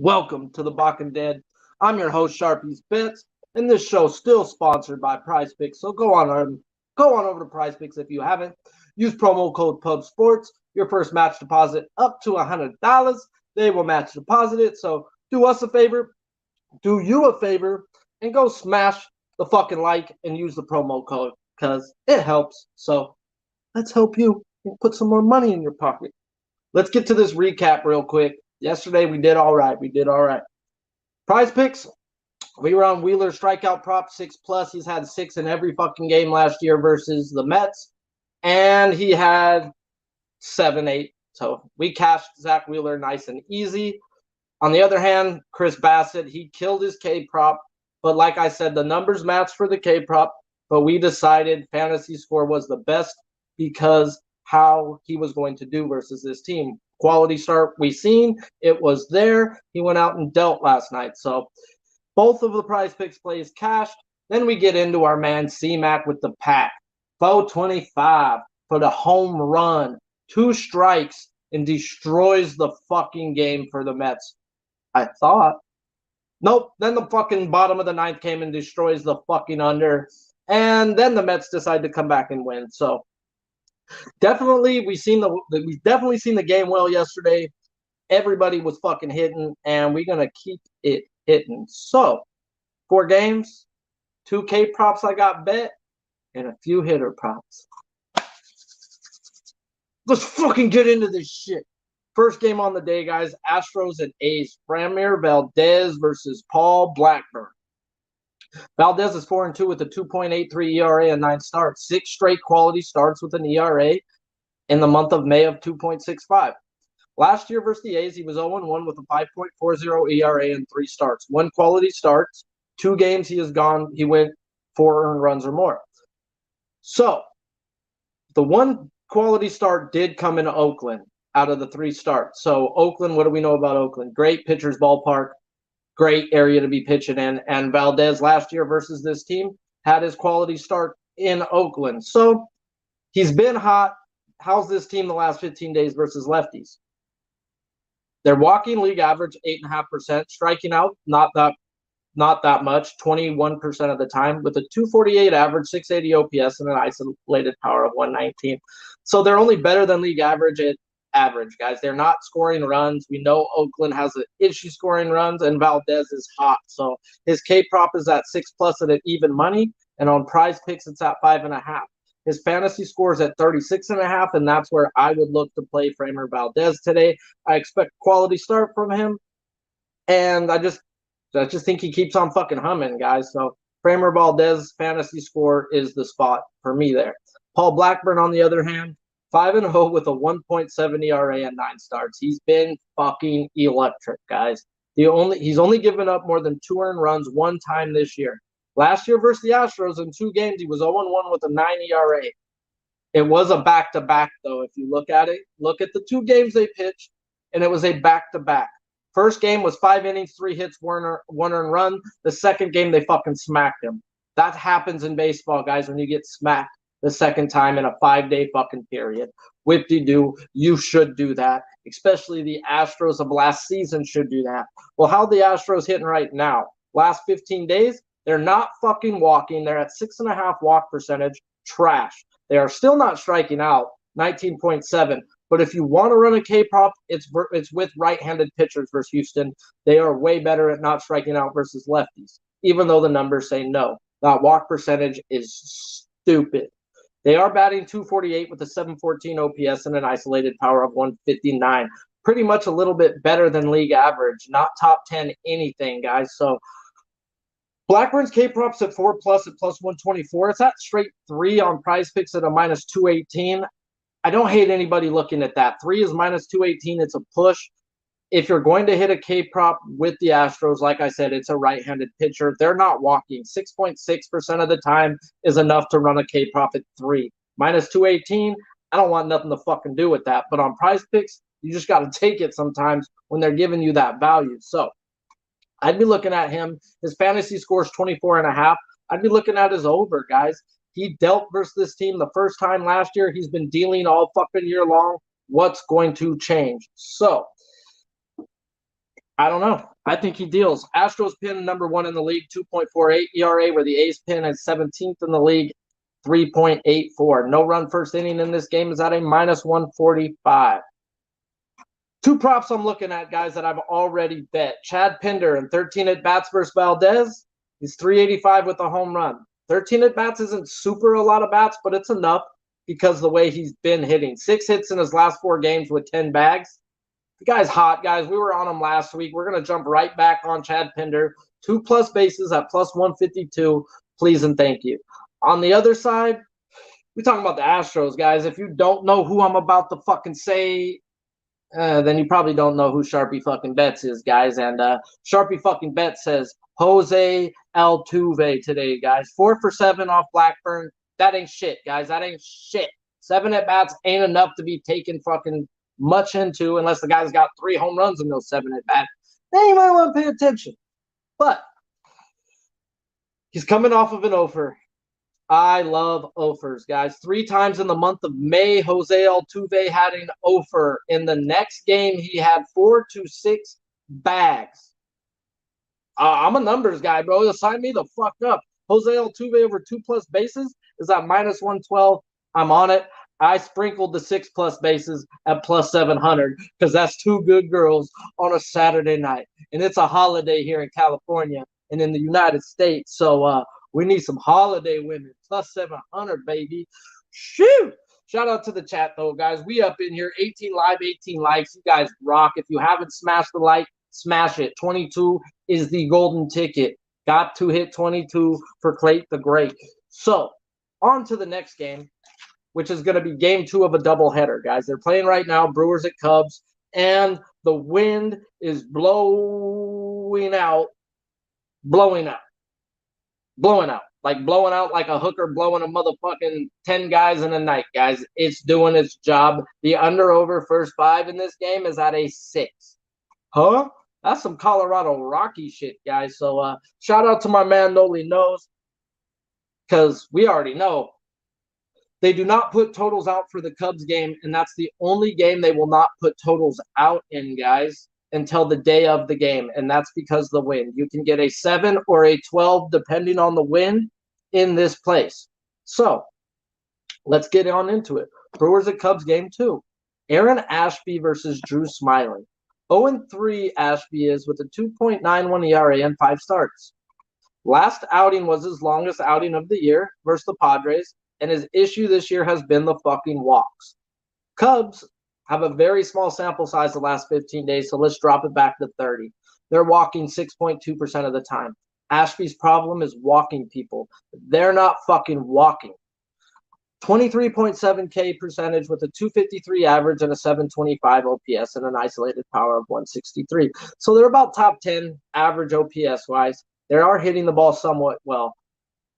Welcome to the Balking Dead. I'm your host, Sharpie's Bits, and this show still sponsored by Prize Picks. So go on over to Prize Picks if you haven't. Use promo code PUBSports. Your first match deposit up to $100. They will match deposit it. So do us a favor, do you a favor, and go smash the fucking like and use the promo code because it helps. So let's help you and put some more money in your pocket. Let's get to this recap real quick. Yesterday, we did all right. Prize Picks, we were on Wheeler strikeout prop 6+. He's had 6 in every fucking game last year versus the Mets. And he had 7-8. So we cashed Zach Wheeler nice and easy. On the other hand, Chris Bassett, he killed his K prop. But like I said, the numbers matched for the K prop. But we decided fantasy score was the best because how he was going to do versus this team. Quality start we seen. It was there. He went out and dealt last night. So both of the Prize Picks plays cashed. Then we get into our man C-Mac with the pack. 425 for the home run. 2 strikes and destroys the fucking game for the Mets. I thought. Nope. Then the fucking bottom of the ninth came and destroys the fucking under. And then the Mets decide to come back and win. So definitely we've definitely seen the game well yesterday. Everybody was fucking hitting, and we're gonna keep it hitting. So 4 games, 2 K props I got bet, and a few hitter props. Let's fucking get into this shit. First game on the day, guys. Astros and A's. Framber Valdez versus Paul Blackburn. Valdez is 4-2 with a 2.83 ERA and 9 starts. 6 straight quality starts with an ERA in the month of May of 2.65. Last year versus the A's, he was 0-1 with a 5.40 ERA and 3 starts. 1 quality starts. 2 games he went 4 earned runs or more. So the 1 quality start did come in Oakland out of the 3 starts. So Oakland, what do we know about Oakland? Great pitcher's ballpark. Great area to be pitching in. And Valdez last year versus this team had his quality start in Oakland. So he's been hot. How's this team the last 15 days versus lefties? They're walking league average 8.5%, striking out not that much, 21% of the time, with a 248 average, 680 OPS, and an isolated power of 119. So they're only better than league average at average, guys. They're not scoring runs. We know Oakland has an issue scoring runs, and Valdez is hot. So his K prop is at 6+ at even money, and on Prize Picks it's at 5.5. His fantasy score is at 36.5, and that's where I would look to play Framber Valdez today. I expect quality start from him, and I just think he keeps on fucking humming, guys. So Framber Valdez fantasy score is the spot for me there. Paul Blackburn, on the other hand, 5-0 with a 1.7 ERA and 9 starts. He's been fucking electric, guys. He's only given up more than 2 earned runs 1 time this year. Last year versus the Astros, in 2 games, he was 0-1 with a 9 ERA. It was a back-to-back, though. If you look at it, look at the 2 games they pitched, and it was a back-to-back. First game was 5 innings, 3 hits, 1 earned run. The second game, they fucking smacked him. That happens in baseball, guys, when you get smacked the second time in a 5-day fucking period. Whip-de-doo, you should do that. Especially the Astros of last season should do that. Well, how the Astros hitting right now? Last 15 days, they're not fucking walking. They're at 6.5 walk percentage. Trash. They are still not striking out, 19.7. But if you want to run a K-prop, it's with right-handed pitchers versus Houston. They are way better at not striking out versus lefties, even though the numbers say no. That walk percentage is stupid. They are batting 248 with a 714 OPS and an isolated power of 159. Pretty much a little bit better than league average. Not top 10 anything, guys. So Blackburn's K-props at 4+ at +124. It's at straight 3 on Prize Picks at a -218. I don't hate anybody looking at that. 3 is -218. It's a push. If you're going to hit a K-prop with the Astros, like I said, it's a right-handed pitcher. They're not walking. 6.6% of the time is enough to run a K-prop at 3. -218, I don't want nothing to fucking do with that. But on Prize Picks, you just got to take it sometimes when they're giving you that value. So I'd be looking at him. His fantasy score is 24.5. I'd be looking at his over, guys. He dealt versus this team the first time last year. He's been dealing all fucking year long. What's going to change? So I don't know. I think he deals. Astros pin number 1 in the league, 2.48 ERA, where the A's pin is 17th in the league, 3.84. No run first inning in this game is at a minus 145. Two props I'm looking at, guys, that I've already bet. Chad Pinder and 13 at-bats versus Valdez. He's 385 with a home run. 13 at-bats isn't super a lot of bats, but it's enough because the way he's been hitting. 6 hits in his last 4 games with 10 bags. The guy's hot, guys. We were on him last week. We're going to jump right back on Chad Pinder. 2+ bases at plus 152. Please and thank you. On the other side, we're talking about the Astros, guys. If you don't know who I'm about to fucking say, then you probably don't know who Sharpie fucking Bets is, guys. And Sharpie fucking Bets says Jose Altuve today, guys. 4 for 7 off Blackburn. That ain't shit, guys. That ain't shit. 7 at-bats ain't enough to be taken fucking much into unless the guy's got 3 home runs in those 7 at-bats. Then you might want to pay attention. But he's coming off of an offer. I love offers, guys. 3 times in the month of May, Jose Altuve had an offer. In the next game, he had 4 to 6 bags. I'm a numbers guy, bro. Sign me the fuck up. Jose Altuve over 2+ bases is at minus 112. I'm on it. I sprinkled the 6+ bases at plus 700 because that's 2 good girls on a Saturday night. And it's a holiday here in California and in the United States. So, we need some holiday women. Plus 700, baby. Shoot. Shout out to the chat, though, guys. We up in here. 18 live, 18 likes. You guys rock. If you haven't smashed the like, smash it. 22 is the golden ticket. Got to hit 22 for Clayton the Great. So, on to the next game, which is going to be game 2 of a doubleheader, guys. They're playing right now, Brewers at Cubs, and the wind is blowing out. Like blowing out like a hooker blowing a motherfucking 10 guys in a night, guys. It's doing its job. The under-over first 5 in this game is at a 6. Huh? That's some Colorado Rocky shit, guys. So shout out to my man Noli Knows, because we already know they do not put totals out for the Cubs game, and that's the only game they will not put totals out in, guys, until the day of the game, and that's because of the wind. You can get a 7 or a 12 depending on the wind in this place. So let's get on into it. Brewers at Cubs game 2. Aaron Ashby versus Drew Smyly. 0-3 Ashby is with a 2.91 ERA and 5 starts. Last outing was his longest outing of the year versus the Padres, and his issue this year has been the fucking walks. Cubs have a very small sample size the last 15 days, so let's drop it back to 30. They're walking 6.2% of the time. Ashby's problem is walking people. They're not fucking walking. 23.7 K percentage with a 253 average and a 725 OPS and an isolated power of 163. So they're about top 10 average OPS wise. They are hitting the ball somewhat well,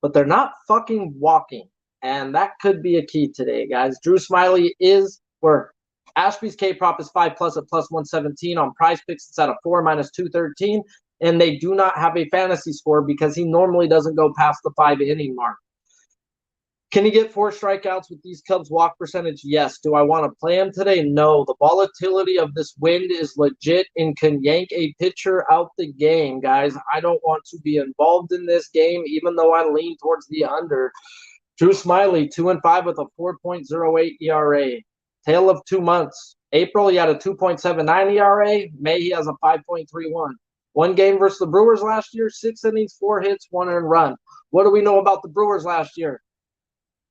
but they're not fucking walking. And that could be a key today, guys. Drew Smyly is where Ashby's K prop is 5+ at plus 117. On Prize Picks, it's at a 4 minus 213. And they do not have a fantasy score because he normally doesn't go past the 5-inning mark. Can he get 4 strikeouts with these Cubs walk percentage? Yes. Do I want to play him today? No. The volatility of this wind is legit and can yank a pitcher out the game, guys. I don't want to be involved in this game, even though I lean towards the under. Drew Smyly, 2-5 with a 4.08 ERA. Tale of 2 months. April, he had a 2.79 ERA. May, he has a 5.31. One game versus the Brewers last year, 6 innings, 4 hits, 1 earned run. What do we know about the Brewers last year?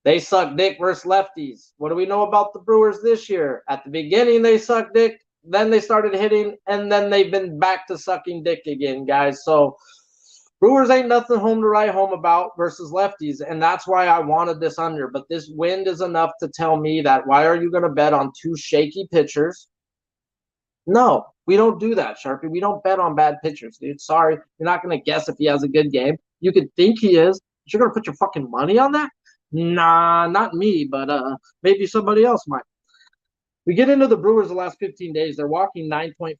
They sucked dick versus lefties. What do we know about the Brewers this year? At the beginning, they sucked dick. Then they started hitting, and then they've been back to sucking dick again, guys. So Brewers ain't nothing home to write home about versus lefties, and that's why I wanted this under. But this wind is enough to tell me that why are you going to bet on 2 shaky pitchers? No, we don't do that, Sharpie. We don't bet on bad pitchers, dude. Sorry. You're not going to guess if he has a good game. You could think he is, but you're going to put your fucking money on that? Nah, not me, but maybe somebody else might. We get into the Brewers the last 15 days. They're walking 9.5%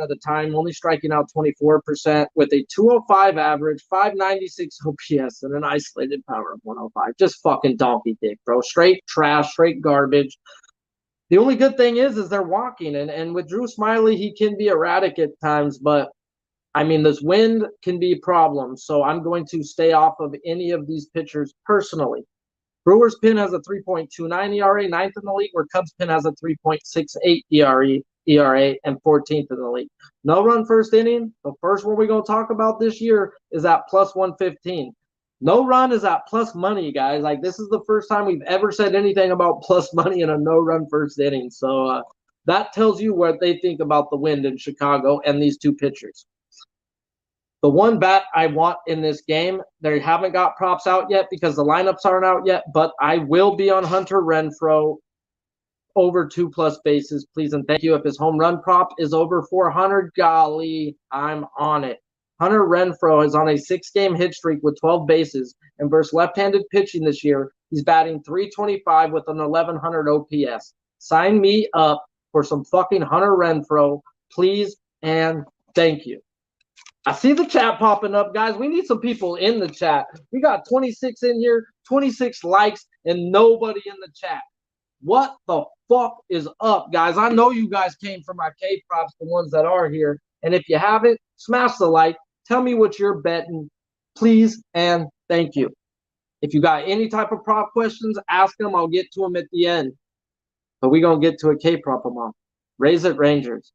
of the time, only striking out 24% with a 205 average, 596 OPS, and an isolated power of 105. Just fucking donkey dick, bro. Straight trash, straight garbage. The only good thing is they're walking, and with Drew Smiley, he can be erratic at times, but I mean, this wind can be a problem, so I'm going to stay off of any of these pitchers personally. Brewers Pin has a 3.29 ERA, ninth in the league, where Cubs Pin has a 3.68 ERA, and 14th in the league. No run first inning. The first one we're going to talk about this year is at plus 115. No run is at plus money, guys. Like, this is the first time we've ever said anything about plus money in a no run first inning. So that tells you what they think about the wind in Chicago and these two pitchers. The one bat I want in this game, they haven't got props out yet because the lineups aren't out yet, but I will be on Hunter Renfroe over 2+ bases, please and thank you. If his home run prop is over 400, golly, I'm on it. Hunter Renfroe is on a 6-game hit streak with 12 bases, and versus left-handed pitching this year, he's batting .325 with an 1100 OPS. Sign me up for some fucking Hunter Renfroe, please and thank you. I see the chat popping up, guys. We need some people in the chat. We got 26 in here, 26 likes, and nobody in the chat. What the fuck is up, guys? I know you guys came for my K-props, the ones that are here. And if you haven't, smash the like. Tell me what you're betting, please and thank you. If you got any type of prop questions, ask them. I'll get to them at the end. But we're going to get to a K-prop them on. Raise it, Rangers.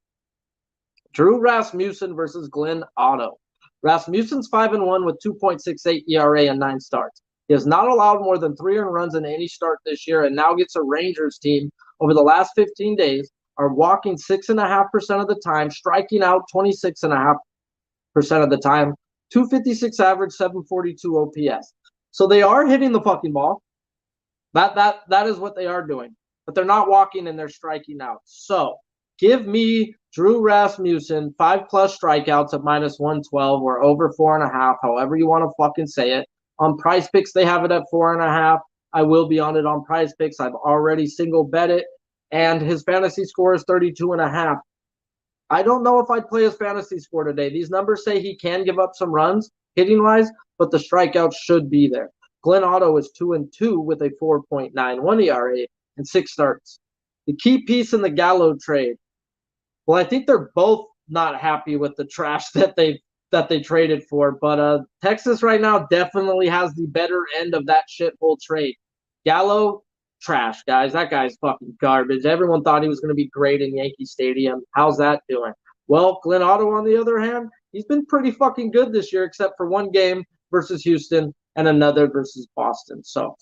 Drew Rasmussen versus Glenn Otto. Rasmussen's 5-1 with 2.68 ERA and 9 starts. He has not allowed more than 3 earned runs in any start this year and now gets a Rangers team over the last 15 days are walking 6.5% of the time, striking out 26.5% of the time, 256 average, 742 OPS. So they are hitting the fucking ball. That is what they are doing. But they're not walking and they're striking out. So give me Drew Rasmussen 5+ strikeouts at -112 or over 4.5, however you want to fucking say it. On Price Picks, they have it at 4.5. I will be on it on Price Picks. I've already single bet it, and his fantasy score is 32.5. I don't know if I'd play his fantasy score today. These numbers say he can give up some runs hitting wise, but the strikeouts should be there. Glenn Otto is 2-2 with a 4.91 ERA and 6 starts. The key piece in the Gallo trade. Well, I think they're both not happy with the trash that they traded for, but Texas right now definitely has the better end of that shithole trade. Gallo, trash, guys. That guy's fucking garbage. Everyone thought he was going to be great in Yankee Stadium. How's that doing? Well, Glenn Otto, on the other hand, he's been pretty fucking good this year, except for one game versus Houston and another versus Boston. So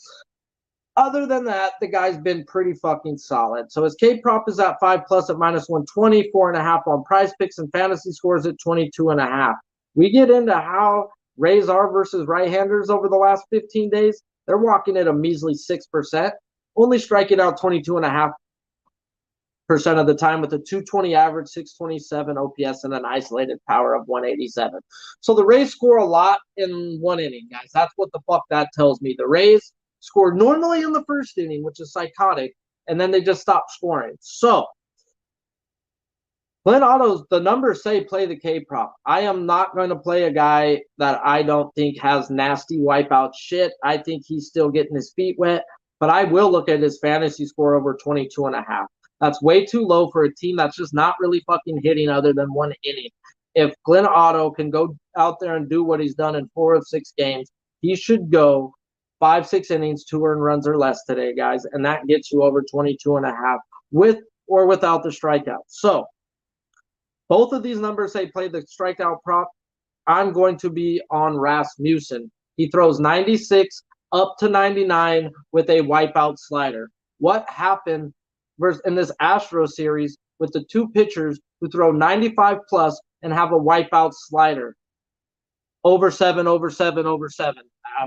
other than that, the guy's been pretty fucking solid. So his K-prop is at 5+ at -120, 4.5 on Price Picks, and fantasy scores at 22.5. We get into how Rays are versus right-handers over the last 15 days. They're walking at a measly 6%, only striking out 22.5% of the time with a 220 average, 627 OPS, and an isolated power of 187. So the Rays score a lot in one inning, guys. That's what the fuck that tells me. The Rays scored normally in the first inning, which is psychotic, and then they just stopped scoring. So Glenn Otto's, the numbers say play the K-prop. I am not going to play a guy that I don't think has nasty wipeout shit. I think he's still getting his feet wet, but I will look at his fantasy score over 22.5. That's way too low for a team that's just not really fucking hitting other than one inning. If Glenn Otto can go out there and do what he's done in 4 of 6 games, he should go 5-6 innings, 2 earned runs or less today, guys, and that gets you over 22.5 with or without the strikeout. So both of these numbers say play the strikeout prop. I'm going to be on Rasmussen. He throws 96 up to 99 with a wipeout slider. What happened in this Astro series with the two pitchers who throw 95+ and have a wipeout slider? Over 7, over 7, over 7.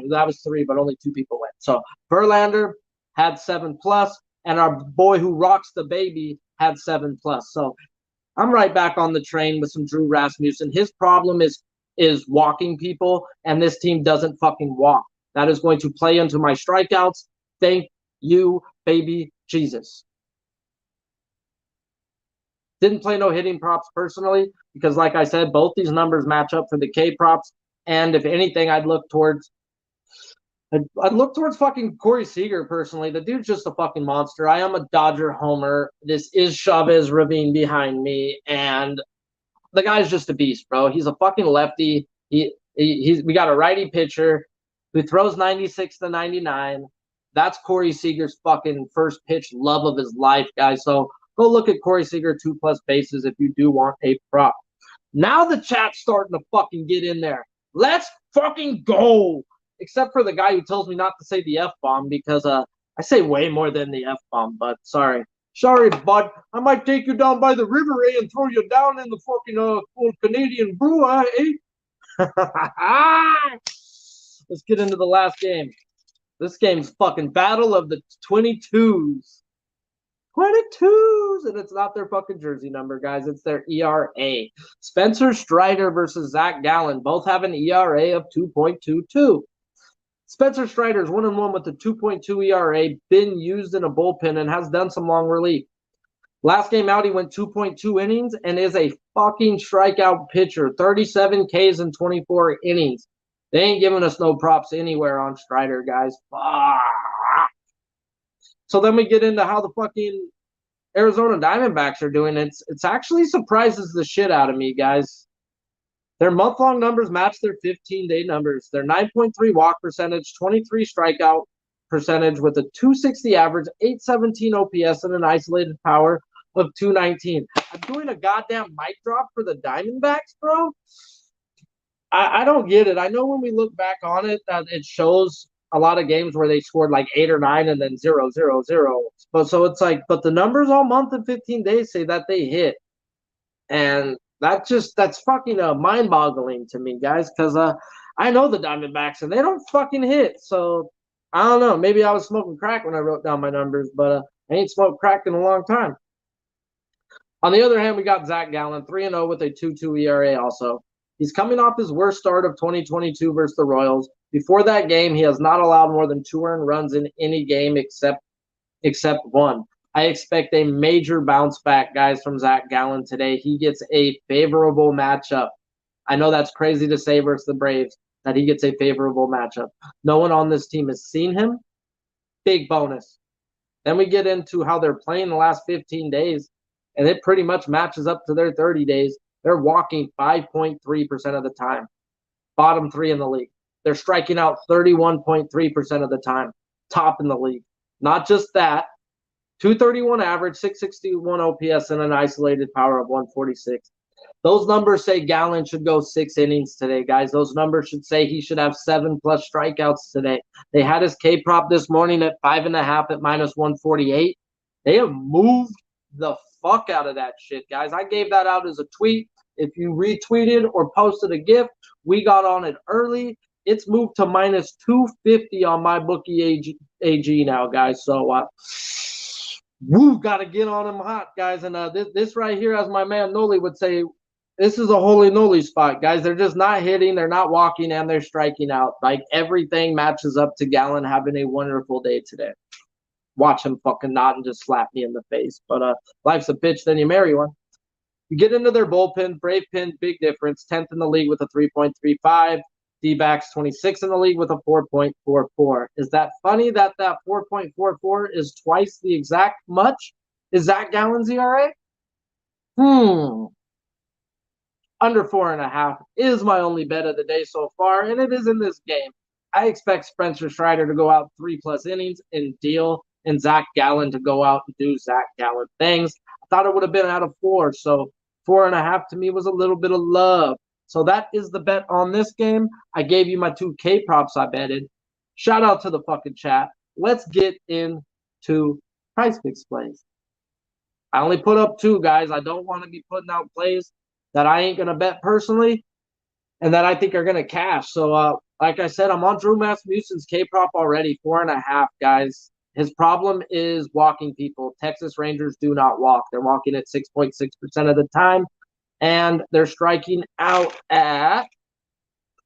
That was 3, but only 2 people went. So Verlander had 7+, and our boy who rocks the baby had 7+. So I'm right back on the train with some Drew Rasmussen. His problem is walking people, and this team doesn't fucking walk. That is going to play into my strikeouts. Thank you, baby Jesus. Didn't play no hitting props personally because, like I said, both these numbers match up for the K props. And if anything, I'd look towards I'd look towards fucking Corey Seager personally. The dude's just a fucking monster. I am a Dodger homer. This is Chavez Ravine behind me, and the guy's just a beast, bro. He's a fucking lefty. We got a righty pitcher who throws 96 to 99. That's Corey Seager's fucking first pitch love of his life, guys. So go look at Corey Seager 2+ bases if you do want a prop. Now the chat's starting to fucking get in there. Let's fucking go. Except for the guy who tells me not to say the F-bomb because I say way more than the F-bomb, but sorry. Sorry, bud. I might take you down by the river, and throw you down in the fucking old Canadian brew, eh? Let's get into the last game. This game's fucking battle of the 22s. 22s, and it's not their fucking jersey number, guys. It's their ERA. Spencer Strider versus Zach Gallen. Both have an ERA of 2.22. Spencer Strider's 1-1 with a 2.2 ERA, been used in a bullpen, and has done some long relief. Last game out, he went 2.2 innings and is a fucking strikeout pitcher. 37 Ks in 24 innings. They ain't giving us no props anywhere on Strider, guys. Fuck. So then we get into how the fucking Arizona Diamondbacks are doing. It's actually surprises the shit out of me, guys. Their month-long numbers match their 15-day numbers. Their 9.3 walk percentage, 23 strikeout percentage with a 260 average, 817 OPS, and an isolated power of 219. I'm doing a goddamn mic drop for the Diamondbacks, bro. I don't get it. I know when we look back on it that it shows a lot of games where they scored like 8 or 9 and then 0, 0, 0. But so it's like, but the numbers all month and 15 days say that they hit. And that's fucking mind-boggling to me, guys, because I know the Diamondbacks and they don't fucking hit. So I don't know. Maybe I was smoking crack when I wrote down my numbers, but I ain't smoked crack in a long time. On the other hand, we got Zach Gallen, 3-0 with a 2.2 ERA also. He's coming off his worst start of 2022 versus the Royals. Before that game, he has not allowed more than 2 earned runs in any game except one. I expect a major bounce back, guys, from Zach Gallen today. He gets a favorable matchup. I know that's crazy to say versus the Braves, that he gets a favorable matchup. No one on this team has seen him. Big bonus. Then we get into how they're playing the last 15 days, and it pretty much matches up to their 30 days. They're walking 5.3% of the time. Bottom 3 in the league. They're striking out 31.3% of the time. Top in the league. Not just that. 231 average, 661 OPS, and an isolated power of 146. Those numbers say Gallen should go 6 innings today, guys. Those numbers should say he should have 7+ strikeouts today. They had his K prop this morning at 5.5 at -148. They have moved the fuck out of that shit, guys. I gave that out as a tweet. If you retweeted or posted a GIF, we got on it early. It's moved to -250 on my bookie AG now, guys. So, woo, got to get on him hot, guys. And this right here, as my man Noli would say, this is a holy Noli spot, guys. They're just not hitting, they're not walking, and they're striking out. Like, everything matches up to Gallen having a wonderful day today. Watch him fucking nod and just slap me in the face. But life's a bitch, then you marry one. You get into their bullpen, Brave Pin, big difference. 10th in the league with a 3.35. D-backs 26 in the league with a 4.44. Is that funny that 4.44 is twice the exact much? Is Zach Gallen's ERA? Under 4.5 is my only bet of the day so far, and it is in this game. I expect Spencer Strider to go out 3+ innings and deal, and Zach Gallen to go out and do Zach Gallen things. I thought it would have been out of 4, so 4.5 to me was a little bit of love. So that is the bet on this game. I gave you my 2 K props I betted. Shout out to the fucking chat. Let's get into Price Picks plays. I only put up 2, guys. I don't want to be putting out plays that I ain't going to bet personally and that I think are going to cash. So, like I said, I'm on Drew Rasmussen's K prop already, 4.5, guys. His problem is walking people. Texas Rangers do not walk. They're walking at 6.6% of the time. And they're striking out at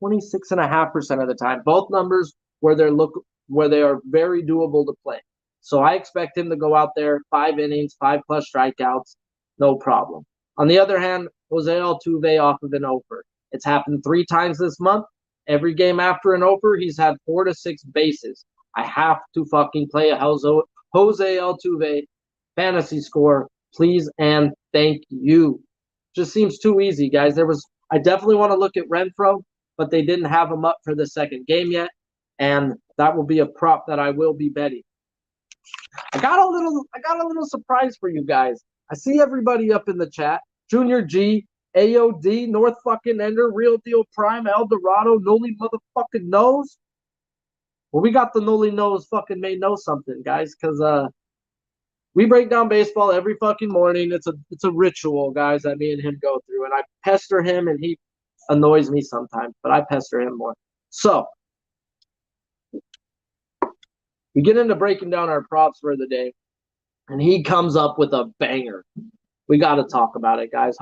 26.5% of the time. Both numbers where they are very doable to play. So I expect him to go out there 5 innings, 5+ strikeouts, no problem. On the other hand, Jose Altuve off of an offer. It's happened 3 times this month. Every game after an over, he's had 4 to 6 bases. I have to fucking play a Jose Altuve fantasy score, please and thank you. Just seems too easy, guys. I definitely want to look at Renfroe, but they didn't have him up for the second game yet, and that will be a prop that I will be betting. I got a little surprise for you guys. I see everybody up in the chat. Junior G, AOD, North fucking Ender, Real Deal Prime, El Dorado, Noli motherfucking knows. Well, we got the Noli knows fucking may know something, guys, because we break down baseball every fucking morning. It's a ritual, guys, that me and him go through, and I pester him, and he annoys me sometimes, but I pester him more. So we get into breaking down our props for the day, and he comes up with a banger. We got to talk about it, guys.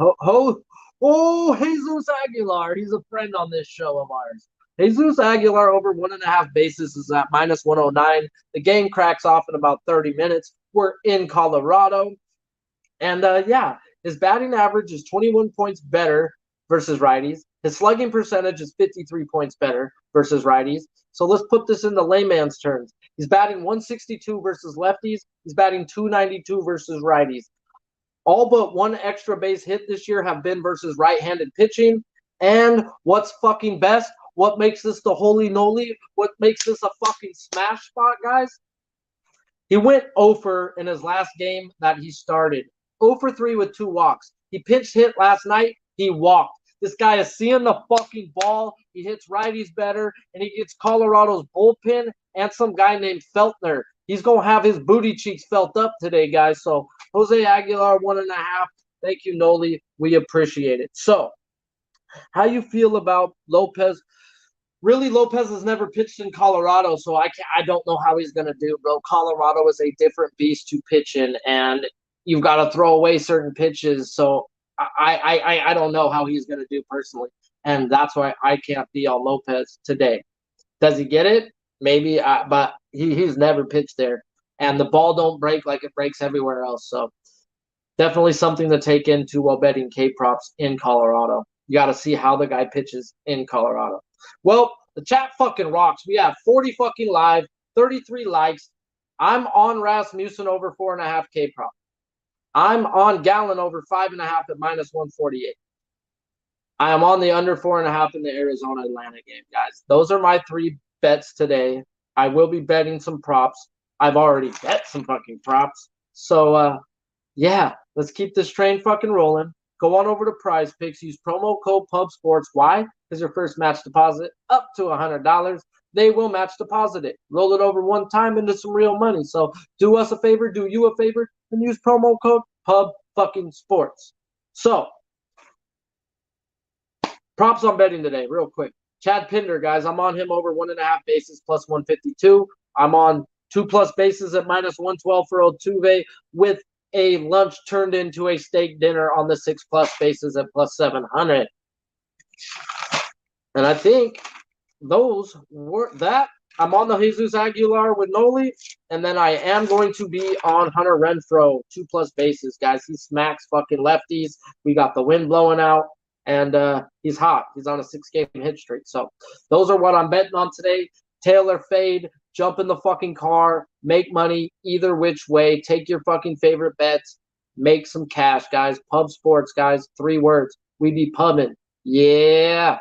Jesus Aguilar. He's a friend on this show of ours. Jesus Aguilar over 1.5 bases is at minus 109. The game cracks off in about 30 minutes. We're in Colorado. And, yeah, his batting average is 21 points better versus righties. His slugging percentage is 53 points better versus righties. So let's put this into layman's terms. He's batting 162 versus lefties. He's batting 292 versus righties. All but one extra base hit this year have been versus right-handed pitching. And what's fucking best? What makes this the holy noli? What makes this a fucking smash spot, guys? He went 0 for in his last game that he started. 0 for 3 with 2 walks. He pitched hit last night. He walked. This guy is seeing the fucking ball. He hits righties better, and he gets Colorado's bullpen and some guy named Feltner. He's going to have his booty cheeks felt up today, guys. So Jose Aguilar, 1.5. Thank you, Noli. We appreciate it. So how you feel about Lopez? Really, Lopez has never pitched in Colorado, so I don't know how he's going to do, bro. Colorado is a different beast to pitch in, and you've got to throw away certain pitches. So I don't know how he's going to do personally, and that's why I can't be on Lopez today. Does he get it? Maybe, but he's never pitched there, and the ball don't break like it breaks everywhere else. So definitely something to take into while betting K props in Colorado. You got to see how the guy pitches in Colorado. Well, the chat fucking rocks. We have 40 fucking live, 33 likes. I'm on Rasmussen over 4.5 K prop. I'm on Gallon over 5.5 at minus 148. I am on the under 4.5 in the Arizona-Atlanta game, guys. Those are my 3 bets today. I will be betting some props. I've already bet some fucking props. So, yeah, let's keep this train fucking rolling. Go on over to Prize Picks. Use promo code PUBSPORTS. Why? Because your first match deposit up to $100. They will match deposit it. Roll it over one time into some real money. So do us a favor, do you a favor, and use promo code PUBSPORTS. So, props on betting today, real quick. Chad Pinder, guys, I'm on him over 1.5 bases plus 152. I'm on 2+ bases at minus 112 for Altuve with a lunch turned into a steak dinner on the 6+ bases at plus 700. And I think those were that. I'm on the Jesus Aguilar with Noli, and then I am going to be on Hunter Renfroe, 2+ bases, guys. He smacks fucking lefties. We got the wind blowing out, and he's hot. He's on a 6-game hit streak. So those are what I'm betting on today. Taylor fade, jump in the fucking car, make money either which way. Take your fucking favorite bets, make some cash, guys. Pub Sports, guys. 3 words. We be pubbing. Yeah.